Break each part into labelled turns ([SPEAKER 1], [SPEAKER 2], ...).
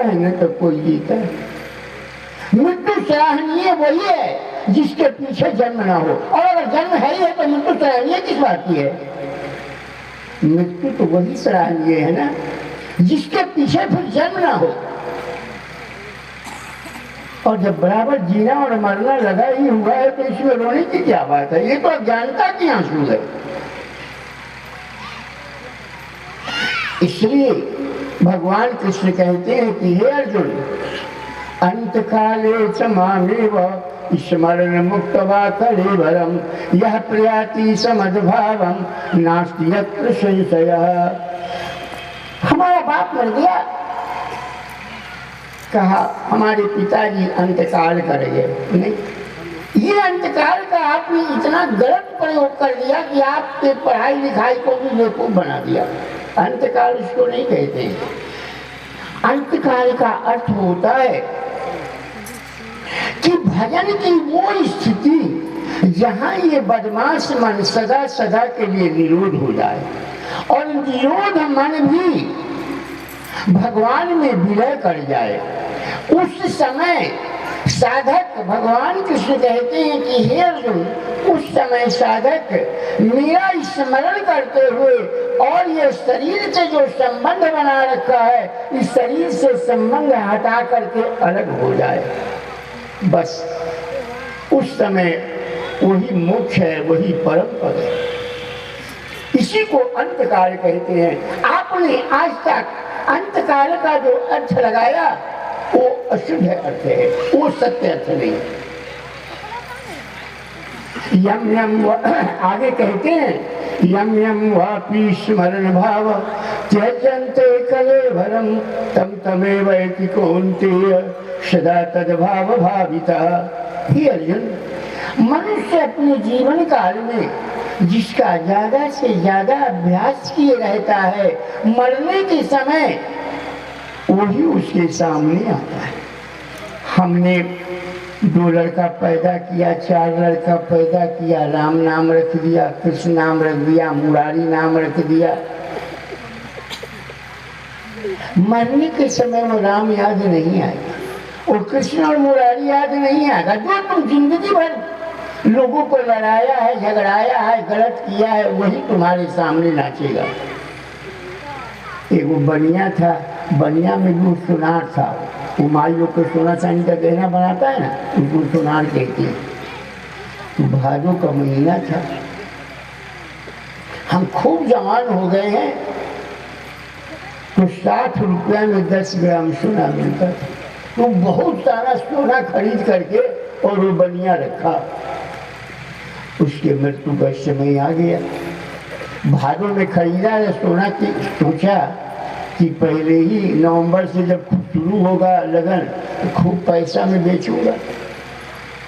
[SPEAKER 1] है न तो कोई जीता है। मृत्यु सराहनीय वही है जिसके पीछे जन्म ना हो, और अगर जन्म है ही है तो मृत्यु सराहनीय किस बात की है? मृत्यु तो वही सराहनीय है ना जिसके पीछे फिर जन्म ना हो। और जब बराबर जीना और मरना लगा ही हुआ है तो इसमें रोने की क्या बात है? ये तो अज्ञानता की आंसू है। इसलिए भगवान कृष्ण कहते हैं कि हे अर्जुन, अंत काले च मामेव स्मरण मुक्त्वा कलेवरम यह प्रयाति समद्भावम नास्ति यत्र संशयः। हमारा बाप मर गया, कहा हमारे पिताजी अंतकाल करेंगे। नहीं, ये अंतकाल का आपने इतना गलत प्रयोग कर दिया कि आपके पढ़ाई लिखाई को भी बेवकूफ बना दिया। अंतकाल इसको नहीं कहते। अंतकाल का अर्थ होता है कि भजन की वो स्थिति जहां ये बदमाश मन सदा सदा के लिए निरोध हो जाए और निरोध मन भी भगवान में विलय कर जाए। उस समय साधक, भगवान कृष्ण कहते हैं कि हे अर्जुन, उस समय साधक मेरा स्मरण करते हुए और ये शरीर से जो संबंध बना रखा है, इस शरीर से संबंध हटा करके अलग हो जाए। बस उस समय वही मोक्ष है, वही परम पद है। इसी को अंतकाल कहते हैं। आपने आज तक अंतकाल का जो अर्थ लगाया वो अशुद्ध अर्थ है, वो सत्य अर्थ नहीं। यम यम आगे कहते हैं यम यम वापि स्मरण भाव त्यजन्ते कलेवरम तम तमेव इति कौन्तेय सदा तद्भाव भाविता। हे अर्जुन, मनुष्य अपने जीवन काल में जिसका ज्यादा से ज्यादा अभ्यास किए रहता है, मरने के समय वही उसके सामने आता है। हमने 2 लड़का पैदा किया, 4 लड़का पैदा किया, राम नाम रख दिया, कृष्ण नाम रख दिया, मुरारी नाम रख दिया। मरने के समय वो राम याद नहीं आएगा और कृष्ण और मुरारी याद नहीं आएगा। जो तुम जिंदगी भर लोगों को लड़ाया है, झगड़ाया है, गलत किया है, वही तुम्हारे सामने नाचेगा। एक वो बनिया था, बनिया में भी सुनार था। वो माई लोग को सोना चांदी का गहना बनाता है ना, उसको सुनार कहती है। तो भादों का महीना था, हम खूब जवान हो गए हैं, तो 60 रुपया में 10 ग्राम सोना मिलता था। तो बहुत सारा सोना खरीद करके और वो बनिया रखा। उसके मृत्यु का समय आ गया। भादों में खरीदा है सोना की, सोचा कि पहले ही नवंबर से जब शुरू होगा लगन तो खूब पैसा में बेचूंगा।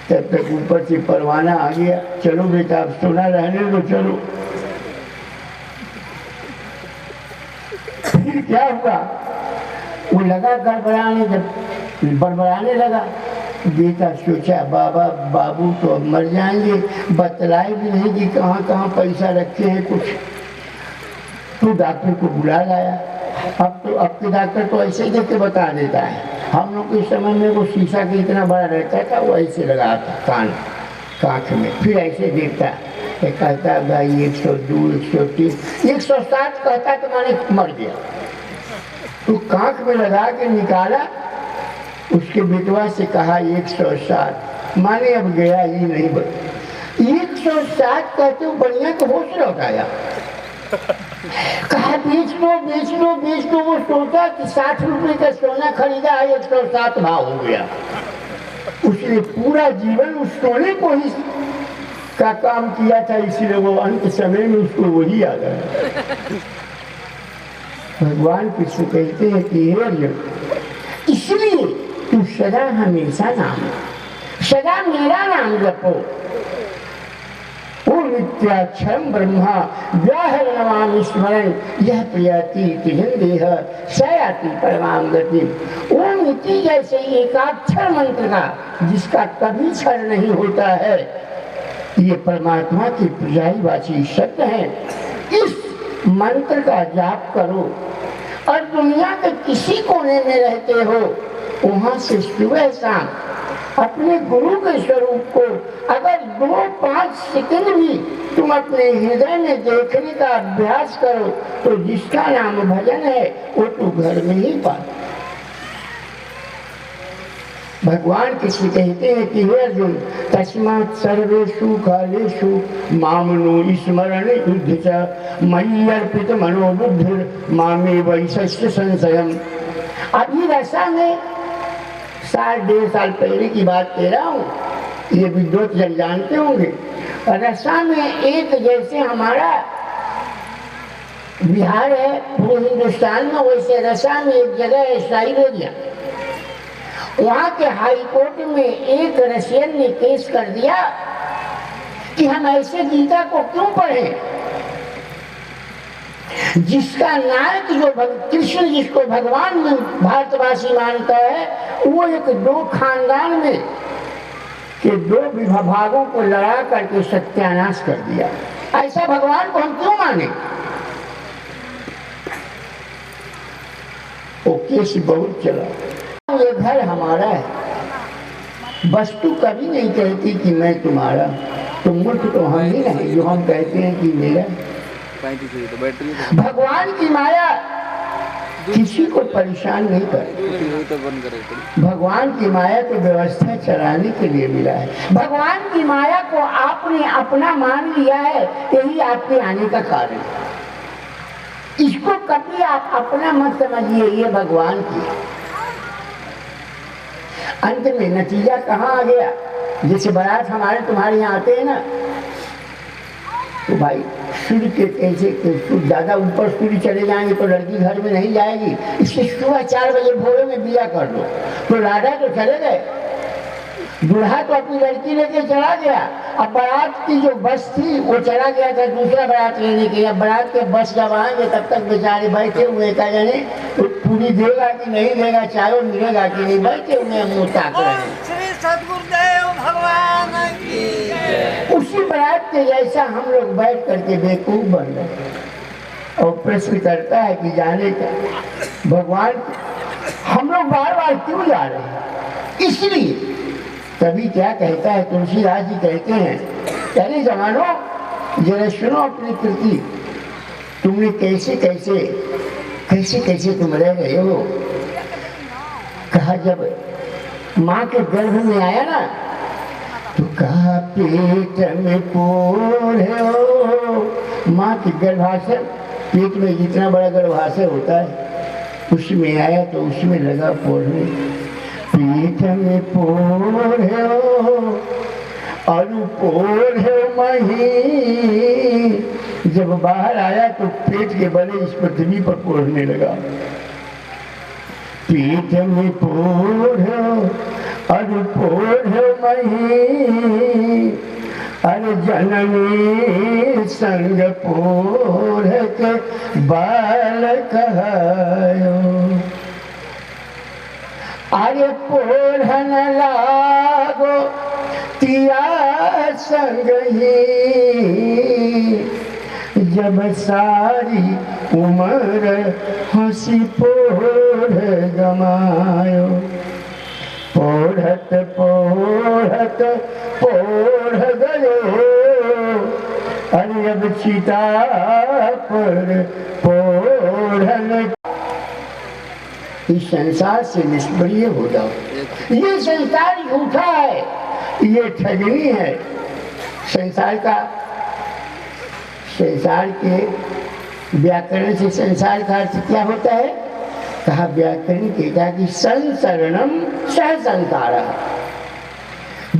[SPEAKER 1] तब तक ऊपर से परवाना आ गया, चलो बेटा अब सोना रहने दो, चलो। फिर क्या हुआ, वो लगा गड़बड़ाने, जब बड़बड़ाने लगा बेटा सोचा बाबा बाबू तो अब मर जाएंगे, बतलाए भी नहीं कि कहाँ कहाँ पैसा रखे हैं कुछ। तो डॉक्टर को बुला लाया। अब के डॉक्टर तो ऐसे ही देख के बता देता है। हम लोग के समय में वो शीशा के इतना बड़ा रहता था, वो ऐसे लगाता कांख में, फिर ऐसे देखता, कहता भाई 102, 103, 107 कहता तो मैंने मर गया। तो कांख में लगा के निकाला, उसके बेटवा से कहा 107, माने अब गया ही नहीं। 107 कहते हो बढ़िया तो होश लौटाया, कहा बेच लो बेच लो बेच लो। वो सोचा कि 60 रुपए का सोना खरीदा है, 107 भाव हो गया। उसने पूरा जीवन उस सोने को ही का काम किया था, इसलिए वो अंत समय में उसको वही आ गया। भगवान कृष्ण कहते हैं कि हे अर्जुन, इसलिए तू सदा हमेशा नाम, सदा मेरा नाम जपो। ओ नित्याक्षरम ब्रह्मा व्याहरणमामि स्मरण यह प्रियति तिजन्देह सयाति परमाम गति। ओम इति जैसे एकाक्षर मंत्र का जिसका कभी क्षर नहीं होता है, ये परमात्मा की पर्यायवाची शब्द है। इस मंत्र का जाप करो और दुनिया के किसी कोने में रहते हो, वहां से सुबह शाम अपने गुरु के स्वरूप को अगर 2-5 सेकंड भी तुम अपने हृदय में देखने का अभ्यास करो तो जिसका नाम भजन है वो तू घर में ही पा। भगवान किसी कहते हैं कि हे अर्जुन तस्मात् सर्वेषु कालेषु मामनु स्मरण युद्ध च मयि अर्पित मनोबुद्धिर् मामे वैशस्य संशयम्। अभी रसा में 1.5 साल पहले की बात कह रहा हूँ, ये विद्वत जन जानते होंगे। रसा में एक जैसे हमारा बिहार है पूरे हिंदुस्तान में, वैसे रसा में एक जगह है साइबेरिया। वहां के हाई कोर्ट में एक रशियन ने केस कर दिया कि हम ऐसे गीता को क्यों पढ़ें जिसका नायक जो कृष्ण जिसको भगवान में भारतवासी मानता है, वो एक 2 खानदान में के 2 विभागों को लड़ा करके सत्यानाश कर दिया। ऐसा भगवान को हम क्यों माने? वो केस बहुत चला। ये घर हमारा है, वस्तु कभी नहीं कहती कि मैं तुम्हारा, तो मूर्ख तो हम ही नहीं जो हम कहते हैं कि मेरा। भगवान की माया किसी को परेशान नहीं करती। भगवान की माया तो व्यवस्था चलाने के लिए मिला है। भगवान की माया को आपने अपना मान लिया है, यही आपके आने का कारण है। इसको कभी आप अपना मत समझिए, ये भगवान की। अंत में नतीजा कहाँ आ गया? जैसे बारात हमारे तुम्हारे यहाँ आते हैं ना, तो भाई सूर्य के कैसे ज्यादा ऊपर सूर्य चले जाएंगे तो लड़की घर में नहीं जाएगी, इससे सुबह 4 बजे भोरे में बिया कर दो। तो राधा तो चले गए, दूल्हा तो अपनी लड़की लेके चला गया। अब बारात की जो बस थी वो चला गया था दूसरा बारात लेने के। अब बारात के बस जब आएंगे तब तक बेचारे बैठे हुए का जाने तो पूरी देगा कि नहीं देगा, चाय मिलेगा कि नहीं, बैठे हुए मुँह ताक रहे हैं।
[SPEAKER 2] श्री सद्गुरुदेव भगवान की।
[SPEAKER 1] उसी बारात के जैसा हम लोग बैठ करके बेवकूफ बन रहे और प्रश्न करता है कि जाने का भगवान हम लोग बार बार क्यों जा रहे हैं? इसलिए तभी क्या कहता है तुलसीदास जी कहते हैं, पहले जमानो जरा सुनो अपनी कृति, तुमने कैसे कैसे कैसे कैसे तुम रह गए हो। कहा जब माँ के गर्भ में आया ना तो कहा पेट में पोर हो। माँ के गर्भाशय, पेट में जितना बड़ा गर्भाशय होता है उसमें आया तो उसमें लगा पोढ़ने। पेट में पोर हो और पोर है मही। जब बाहर आया तो पेट के बले इस पृथ्वी पर पोढ़ने लगा। पेट में पोर हो और पोर है मही, अरे जननी संग पोर के बाल कहायो। अरे पोढ़न लागो तिया संग ही, जब सारी उम्र हंसी पोढ़ गमायो। पोढ़त पोढ़त पोढ़ गयो, अरे अब चिता पर पोढ़न। इस संसार से निष्क्रिय हो जाओ। ये संसार झूठा है, ये ठगनी है। संसार के व्याकरण से संसार का अर्थ क्या होता है? कहा व्याकरण कहता कि संसरणम सह संसारः,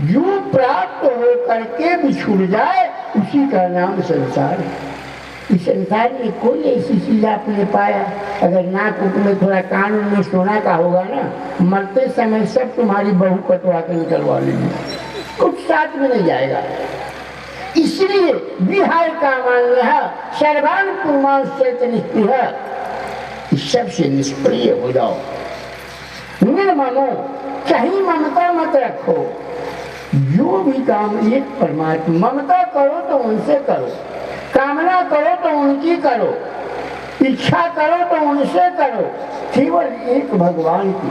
[SPEAKER 1] जो प्राप्त हो करके बिछुड़ जाए उसी का नाम संसार है। इस संसार में कोई ऐसी चीज आपने पाया, अगर नाक में थोड़ा कान में सोना का होगा ना, मरते समय सब तुम्हारी बहू कटवा के निकलवा लेंगे, कुछ साथ में नहीं जाएगा। इसलिए विहाय का मान्य सर्वान पुमान से निष्प्रिय, सबसे निष्प्रिय हो जाओ। निर्ममो, कहीं ममता मत रखो। जो भी काम एक परमात्मा, ममता करो तो उनसे करो, कामना करो तो उनकी करो। इच्छा करो तो उनसे करो, केवल एक भगवान की।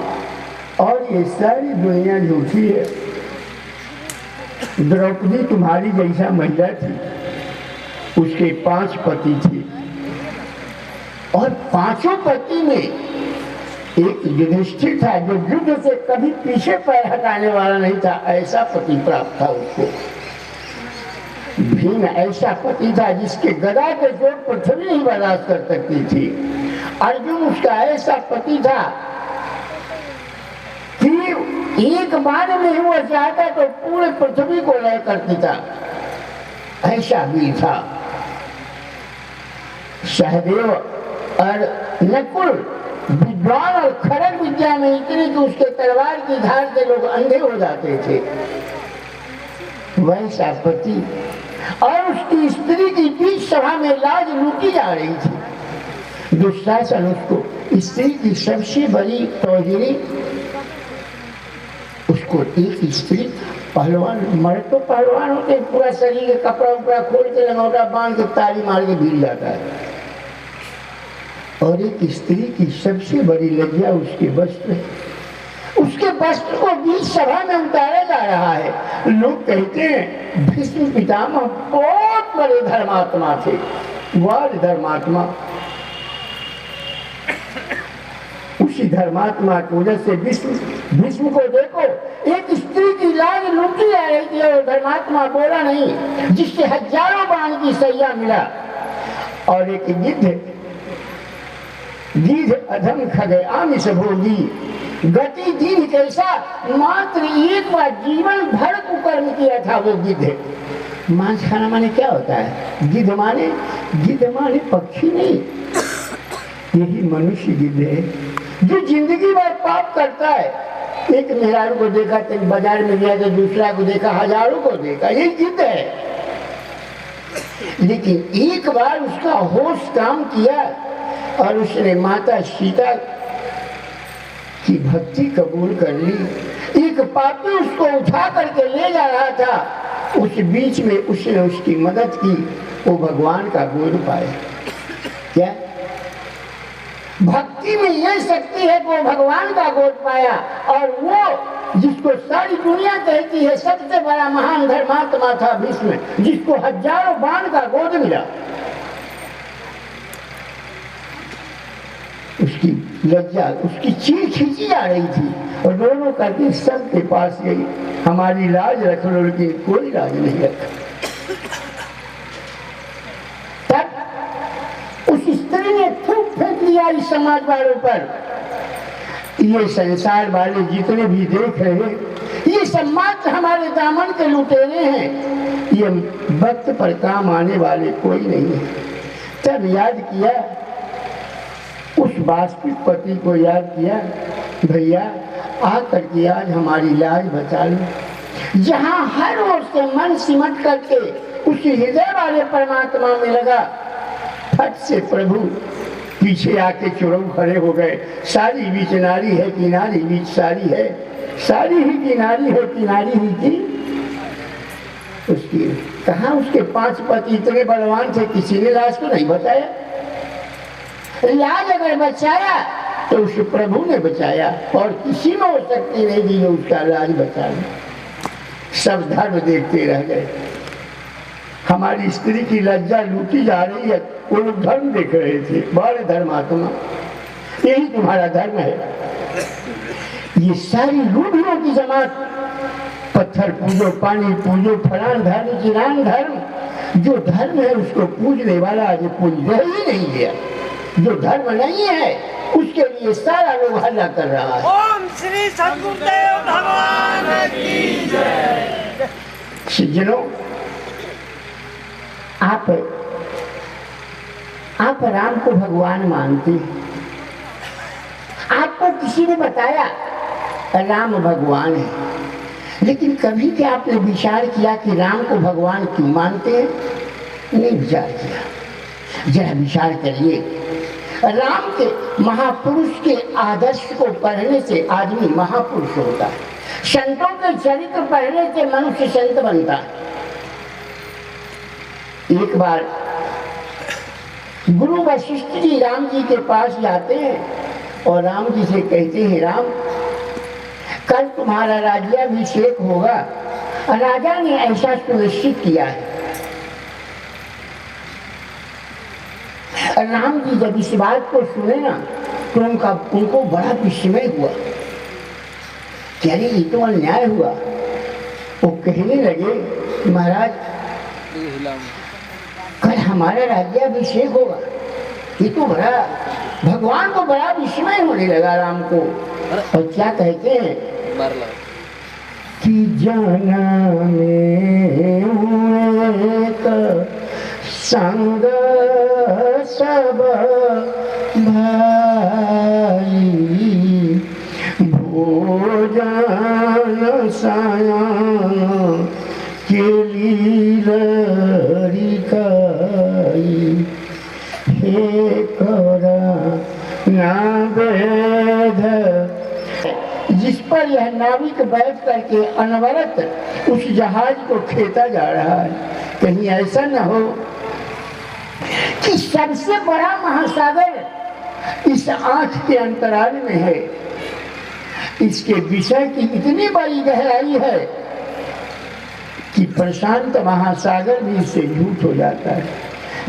[SPEAKER 1] और ये सारी दुनिया झूठी है। द्रौपदी तुम्हारी जैसा महिला थी, उसके 5 पति थे और 5 पति में एक युधिष्ठिर था जो युद्ध से कभी पीछे पैर हटाने वाला नहीं था, ऐसा पति प्राप्त था उसको। भीम ऐसा पति था जिसके गदा के जोर पृथ्वी नहीं बर्दाश्त कर सकती थी। अर्जुन उसका ऐसा पति था कि एक बार में ही वो चाहता तो पूरे पृथ्वी को लय कर देता, ऐसा भी था। सहदेव और नकुल विद्वान और खड़ग विद्या में इतने कि उसके तलवार की धार से लोग अंधे हो जाते थे, वैसा पति। और उसकी स्त्री की बीच सभा में लाज लूटी जा रही थी। दुशासन उसको स्त्री की सबसे बड़ी तौहीनी, उसको एक स्त्री पहलवान, मर्द तो पहलवान होते पूरा शरीर के कपड़ा उपड़ा खोल के लंगोटा बांध के ताली मार के भीड़ जाता है, और एक स्त्री की सबसे बड़ी लज्जा उसके वस्त्र, उसके वस्त्र को बीच सभा में उतारा जा रहा है। लोग कहते हैं भीष्म पितामह बहुत बड़े धर्मात्मा थे, वार धर्मात्मा। उसी धर्मात्मा की वजह से भीष्म को देखो, एक स्त्री की लाज लूटी जा रही थी और धर्मात्मा बोला नहीं, जिससे हजारों बाण की सैया मिला। और एक गिद्ध अधम खगे आमिष भोगी, गति दीन कैसा, मात्र एक बार जीवन भर कुकर्म किया था वो गिद्ध। मांस खाना माने क्या होता है? गिद्ध माने पक्षी नहीं, यही मनुष्य गिद्ध है जो जिंदगी भर पाप करता है। एक मेहरारू को देखा तो बाजार में गया, तो दूसरा को देखा, हजारों को देखा, यही गिद्ध है। लेकिन एक बार उसका होश काम किया और उसने माता सीता की भक्ति कबूल कर ली। एक पापी उसको उठा करके ले जा रहा था, उस बीच में उसने उसकी मदद की, वो भगवान का गोद पाया। क्या भक्ति में यह शक्ति है कि वो भगवान का गोद पाया। और वो जिसको सारी दुनिया कहती है सबसे बड़ा महान धर्मात्मा था भीष्म, जिसको हजारों बाण का गोद मिला, उसकी लज्जा, उसकी चीर खींची जा रही थी और दोनों करके सबके पास गई, हमारी लाज रख लो, लेकिन कोई लाज नहीं रखा। तब उस स्त्री ने थूक फेंक दिया इस समाज वालों पर। ये संसार वाले जितने भी देख रहे हैं, ये सब मात्र हमारे दामन के लुटेरे हैं, ये वक्त पर काम आने वाले कोई नहीं है। तब याद किया, उस वास्तविक पति को याद किया, भैया आकर के आज हमारी लाज बचा लो। जहाँ हर ओर से मन सिमट करके उस हृदय वाले परमात्मा में लगा, फट से प्रभु पीछे आके चुरऊ खड़े हो गए। सारी बीच नारी है कि नारी बीच सारी है, सारी ही की नारी है कि नारी ही की उसकी। कहाँ उसके 5 पति इतने बलवान थे, किसी ने लाज को नहीं बताया। लाज अगर बचाया तो उस प्रभु ने बचाया, और किसी में हो शक्ति नहीं दी जो उसका लाज बचाया। सब धर्म देखते रह गए, हमारी स्त्री की लज्जा लूटी जा रही है, वो लोग धर्म देख रहे थे। बड़े धर्मात्मा, यही तुम्हारा धर्म है। ये सारी रूढ़ियों की जमात, पत्थर पूजो, पानी पूजो, फलान धर्म चिरान धर्म, जो धर्म है उसको पूजने वाला आज पूज ही नहीं गया। जो धर्म नहीं है उसके लिए सारा लोग हल्ला कर रहा है।
[SPEAKER 2] ओम श्री सद्गुरुदेव भगवान की जय।
[SPEAKER 1] सज्जनों, आप राम को भगवान मानते हैं। आपको किसी ने बताया राम भगवान है, लेकिन कभी क्या आपने विचार किया कि राम को भगवान क्यों मानते हैं? नहीं विचार किया। जरा विचार करिए, राम के महापुरुष के आदर्श को पढ़ने से आदमी महापुरुष होता है। संतों के चरित्र पढ़ने से मनुष्य संत बनता है। एक बार गुरु वशिष्ठ जी राम जी के पास जाते हैं और राम जी से कहते हैं, राम कल तुम्हारा राज्याभिषेक होगा, राजा ने ऐसा सुनिश्चित किया है। राम जी जब इस बात को सुने ना तो उनको बड़ा विस्मय हुआ कि अरे ये तो अन्याय हुआ। वो कहने लगे, महाराज कल हमारा राज्याभिषेक होगा। ये तो बड़ा, भगवान को बड़ा विस्मय होने लगा राम को। और क्या कहते हैं कि जनमे संग सब भाई, भोजन सायन के लीलरी काई, हे करा ना वेद। जिस पर यह नाविक बैठ करके अनवरत उस जहाज को खेता जा रहा है, कहीं ऐसा न हो कि सबसे बड़ा महासागर इस आंख के अंतराल में है, इसके विषय की इतनी बड़ी गहराई है कि प्रशांत महासागर भी इससे झूठ हो जाता है।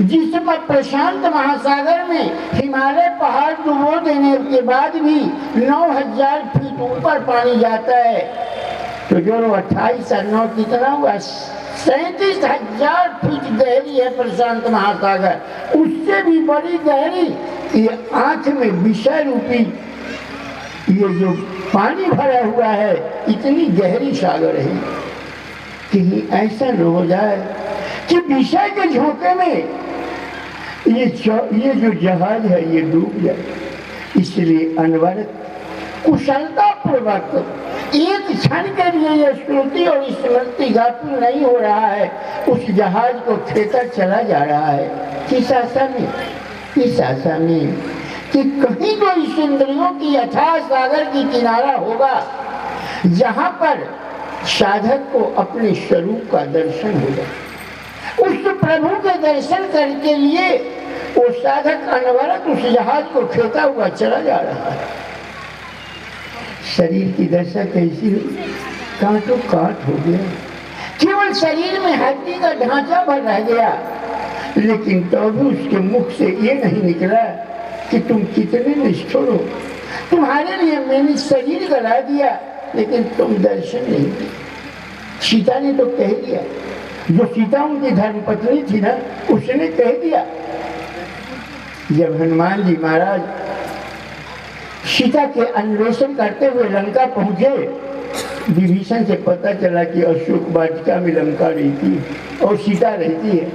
[SPEAKER 1] जिस पर प्रशांत महासागर में हिमालय पहाड़ डुबो देने के बाद भी 9000 फीट ऊपर पानी जाता है, तो जो 28 और 9 कितना हुआ, 37,000 फीट गहरी है प्रशांत महासागर। उससे भी बड़ी गहरी ये आंख में विषय रूपी ये जो पानी भरा हुआ है, इतनी गहरी सागर है। कहीं ऐसा न हो जाए कि विषय के झोंके में ये जो जहाज है ये डूब जाए। इसलिए अनवरत कुशलता पूर्वक एक क्षण के लिए यह श्रुति और स्मृति गाफिल नहीं हो रहा है, उस जहाज को खेता चला जा रहा है। किस आशा में? इस आशा में कि कहीं तो इस इंद्रियों की अथाह सागर की किनारा होगा जहां पर साधक को अपने स्वरूप का दर्शन होगा। उस प्रभु के दर्शन करने के लिए वो साधक अनवरत उस जहाज को खेता हुआ चला जा रहा है। शरीर की दशा कैसी हुई? कांटों कांट हो गया, केवल शरीर में हड्डी का ढांचा भर रह गया, लेकिन तो भी उसके मुख से ये नहीं निकला कि तुम कितने निष्ठुर हो। तुम्हारे लिए मैंने शरीर गला दिया, लेकिन तुम दर्शन नहीं दिए। सीता ने तो कह दिया, जो सीता उनकी धर्मपत्नी थी ना, उसने कह दिया। जब हनुमान जी महाराज सीता के अन्वेषण करते हुए लंका पहुंचे, विभीषण से पता चला कि अशोक वाटिका में लंका रहती है और सीता रहती है।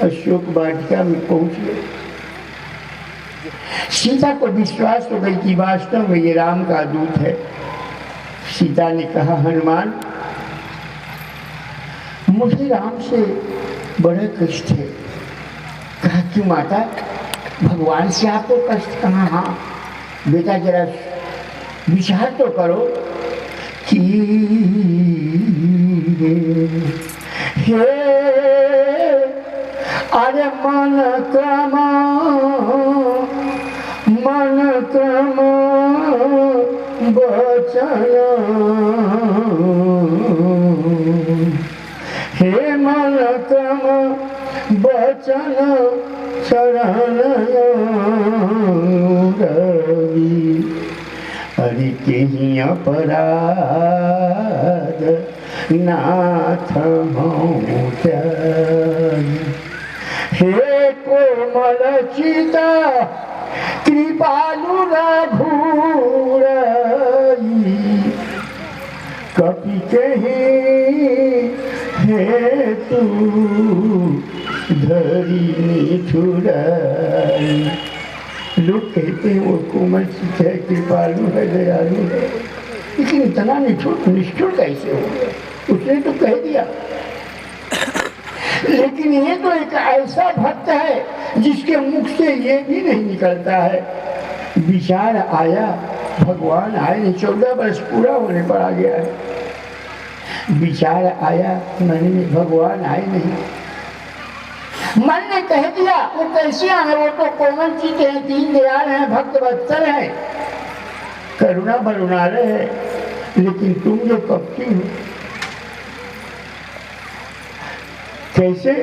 [SPEAKER 1] अशोक वाटिका में पहुंच गए। सीता को विश्वास हो गई कि वास्तव में ये राम का दूत है। सीता ने कहा, हनुमान मुझे राम से बड़ा कष्ट है। कहा, क्यों माता, भगवान से आपको कष्ट? कहा, हाँ बेटा जरा विचार तो करो कि हे अरे मन क्रम बचन, हे मन क्रम बचन शरण रवि, हरि के अपराध नाथ हे कोमल चिता कृपालु रघुराई, कपि कहीं हे तू धरी निठुराई। लोग कहते हैं वो कोमल चित है, कृपालु है, दयालु है, लेकिन इतना निष्ठुर कैसे हो गया? उसने तो कह दिया। लेकिन ये तो एक ऐसा भक्त है जिसके मुख से ये भी नहीं निकलता है। विचार आया, भगवान आए नहीं, 14 वर्ष पूरा होने पर आ गया है। विचार आया मन में, भगवान आए नहीं। मन ने कह दिया वो कैसियां हैं, वो तो कोमल चीते हैं, दीन दयाल हैं, भक्त वत्सल हैं, करुणा बरुणालय है, लेकिन तुम जो कपटी हो। कैसे?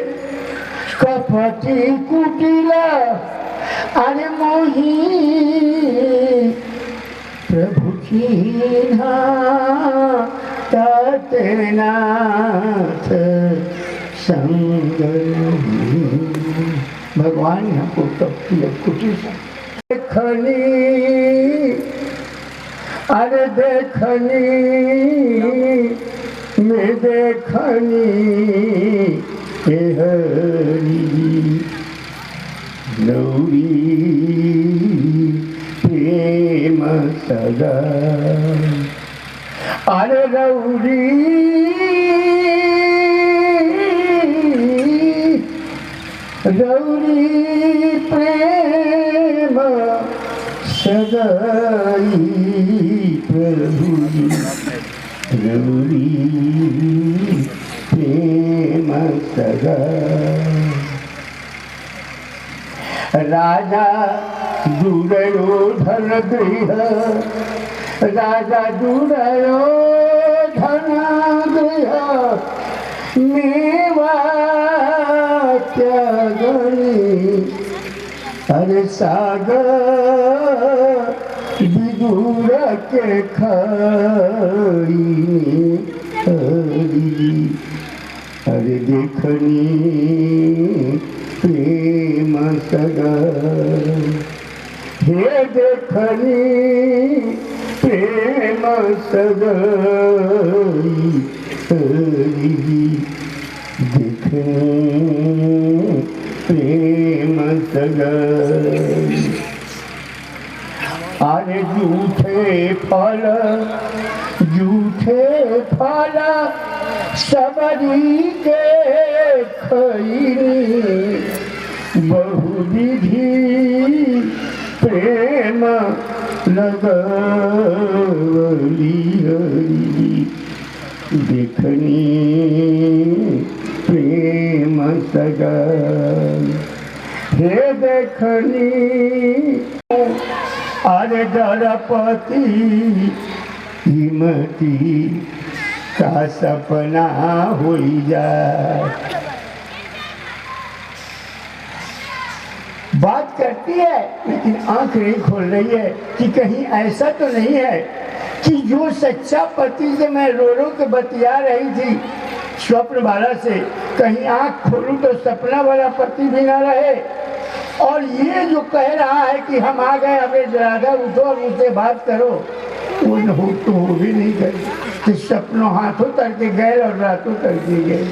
[SPEAKER 1] कपटी कुटिला अरे मोही प्रभु कीन्हा ताते नाथ संग। भगवान हमको कपटी और कुटिल देखनी, अरे देखनी मैं देखनी हे हरि गौरी प्रेम सदा। अरे गौरी गौरी प्रेम सदाई प्रभु गौरी प्रेम सदा। राजा दुर्योधन गृह, राजा दुर्योधन गृह मेवा त्यागनी। अरे सागर विदुर के खाई हरी। अरे देखनी प्रेम सदा, हे देखनी प्रेम सदा हरी। देखनी प्रेम सदा। अरे झूठे फल सबरी के खैनी। बहुविधि प्रेम लगली हरी। देखनी प्रेम सदा, हे देखनी अरे दरपति हिमती का सपना हो जाए। बात करती है लेकिन आंख नहीं खोल रही है कि कहीं ऐसा तो नहीं है कि जो सच्चा पति से मैं रो रो के बतिया रही थी स्वप्न वाला से, कहीं आंख खोलूं तो सपना वाला पति भी ना रहे। और ये जो कह रहा है कि हम आ गए, हमें राधा उठो और मुझसे बात करो, वो तो हो भी नहीं गए कि सपनों हाथों तक के गए और रातों तक के गए।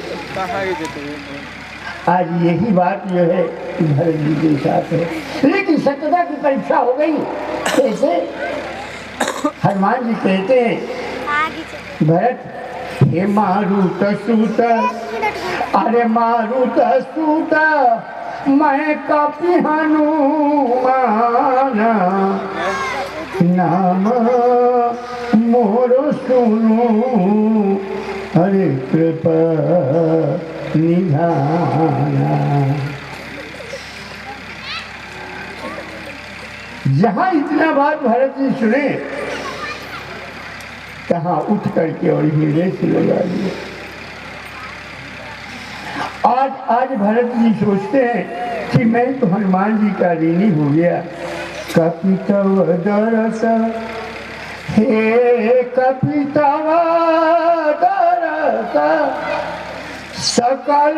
[SPEAKER 1] आज यही बात जो है भरत जी के साथ है, लेकिन सत्यता की परीक्षा हो गई। कैसे? हनुमान जी कहते हैं भरत, हे मारुत सूत, अरे मारुत सूत मैं कपि हनुमान, नाम मोर सुनो हरे कृपा निधाना। जहां इतना बात भरत जी सुने, तहां उठ करके और हीरे से लगा दिया। आज भरत जी सोचते हैं कि मैं तो हनुमान जी का ऋणी हो गया। कपितव दरस, हे कपितव दरस सकल।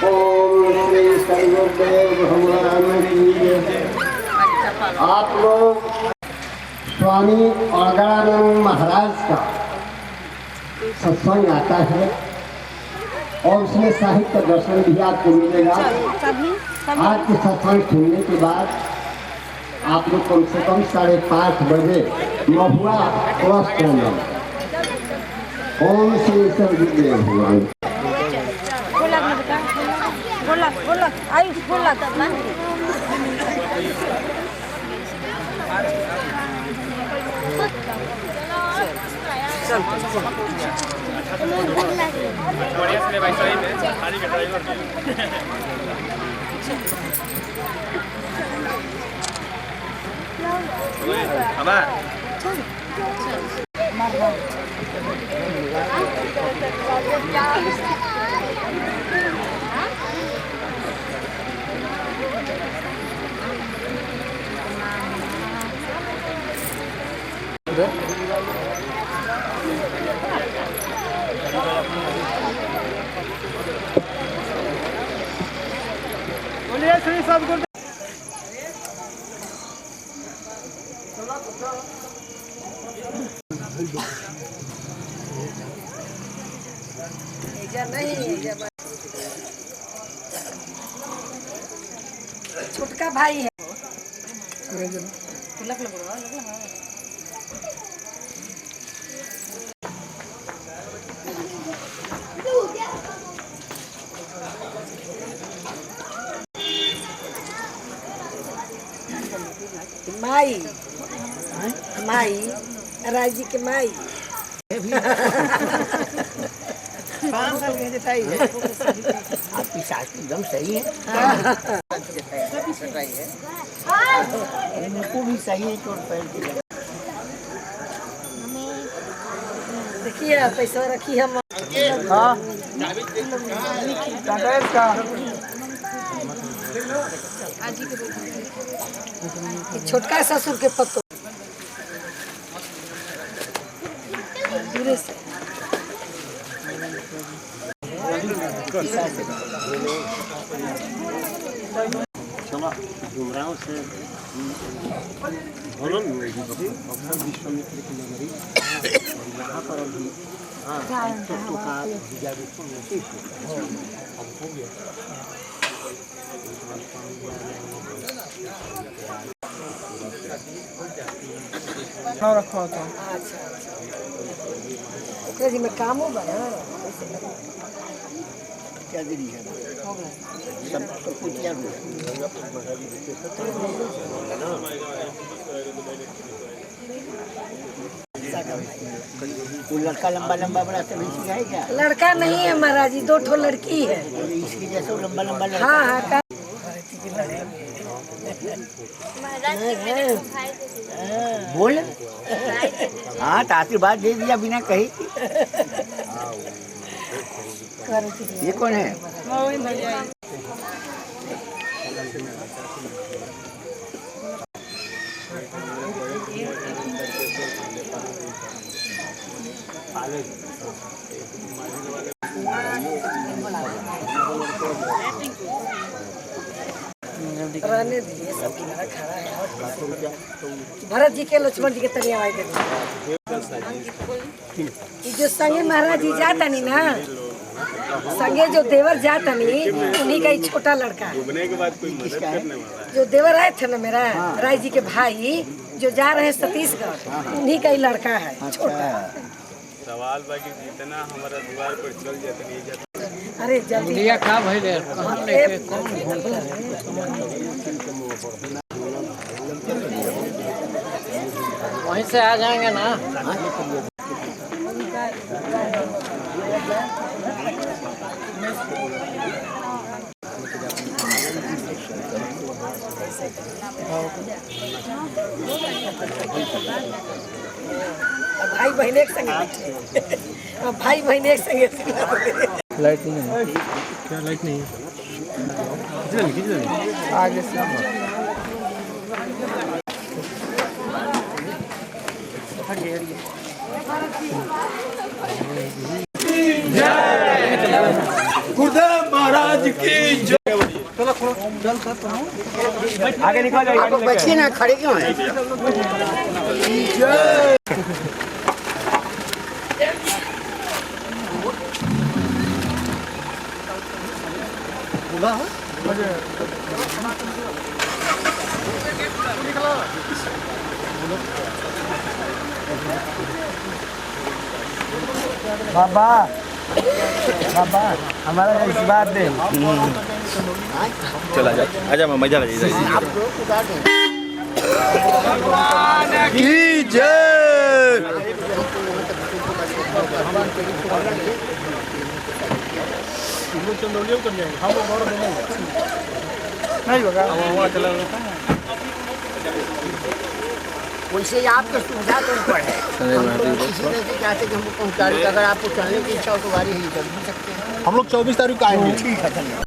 [SPEAKER 3] ओम श्री सर्वदेव भगवान की जय। आप लोग स्वामी अगरानंद महाराज का सत्संग आता है और उसमें साहित्य दर्शन भी आपको मिलेगा। आज के सत्संग सुनने के बाद आप लोग कम से कम 5:30 बजे महुआ क्रॉस करना। ओम श्री सर्वदेव भगवान।
[SPEAKER 4] बोला आयुष बोला तब ना
[SPEAKER 5] बढ़िया से भाई सही में गाड़ी का ड्राइवर बोलिए श्री सद्गुरु
[SPEAKER 4] छोटका भाई है माई माई राजी के माई
[SPEAKER 1] 5 साल के जताई है आपकी सास एकदम सही है इनको भी सही है चोट पैर की
[SPEAKER 4] देखिए पैसा रखी हम
[SPEAKER 2] हाँ
[SPEAKER 4] छोटका ससुर के पत्तो दूरे से
[SPEAKER 3] घुमराव से भवन में विश्वामित्र की नगरी यहाँ पर अभी तो का
[SPEAKER 2] रखा था
[SPEAKER 4] ओकरे जी में काम हो बना
[SPEAKER 1] क्या देरी है सब तो कुछ यार वो लड़का लंबा लंबा बड़ा सभी सिखाए क्या
[SPEAKER 4] लड़का नहीं है महाराज जी 2 ठो लड़की है
[SPEAKER 1] इसके जैसा लंबा लंबा लड़का
[SPEAKER 4] हाँ हाँ का
[SPEAKER 1] बोल हाँ तो आशीर्वाद दे दिया बिना कही ये कौन है
[SPEAKER 4] रहने दीजिए सब किनारा खड़ा है भरत जी के लक्ष्मण जी के तनिया आवाज दे जो संगे महाराज जी जाता नहीं ना संगे जो देवर जाता नहीं उन्हीं का ही छोटा लड़का है जो देवर आए थे ना मेरा राय जी के भाई जो जा रहे हैं छत्तीसगढ़ उन्हीं का ही लड़का है छोटा
[SPEAKER 5] सवाल बाकी जितना हमारा द्वार पर चल जाते नहीं जाते
[SPEAKER 4] अरे जल्दी
[SPEAKER 2] लिया खा भाई ले कहाँ लेके कौन घूमता है वहीं से आ जाएंगे ना
[SPEAKER 4] भाई बहन एक संगे भाई बहन एक संगे
[SPEAKER 2] लाइट नहीं है क्या लाइट नहीं है आगे से
[SPEAKER 5] गुरुदेव महाराज की जय। आगे निकल जाइए
[SPEAKER 1] आप बच्चे ना खड़े क्यों हैं
[SPEAKER 2] बाबा बाबा हमारा आशीर्वाद दे।
[SPEAKER 5] चला जा आजा मजा आ जाए की जय।
[SPEAKER 2] नहीं होगा
[SPEAKER 1] वैसे आपके सुविधा तो पड़े किसी ने से चाहते कि हमको पहुँचा दें, अगर आपको चलने की इच्छा हो तो गाड़ी ही चल भी सकते हैं।
[SPEAKER 2] हम लोग 24 तारीख को आएंगे।
[SPEAKER 1] ठीक है धन्यवाद।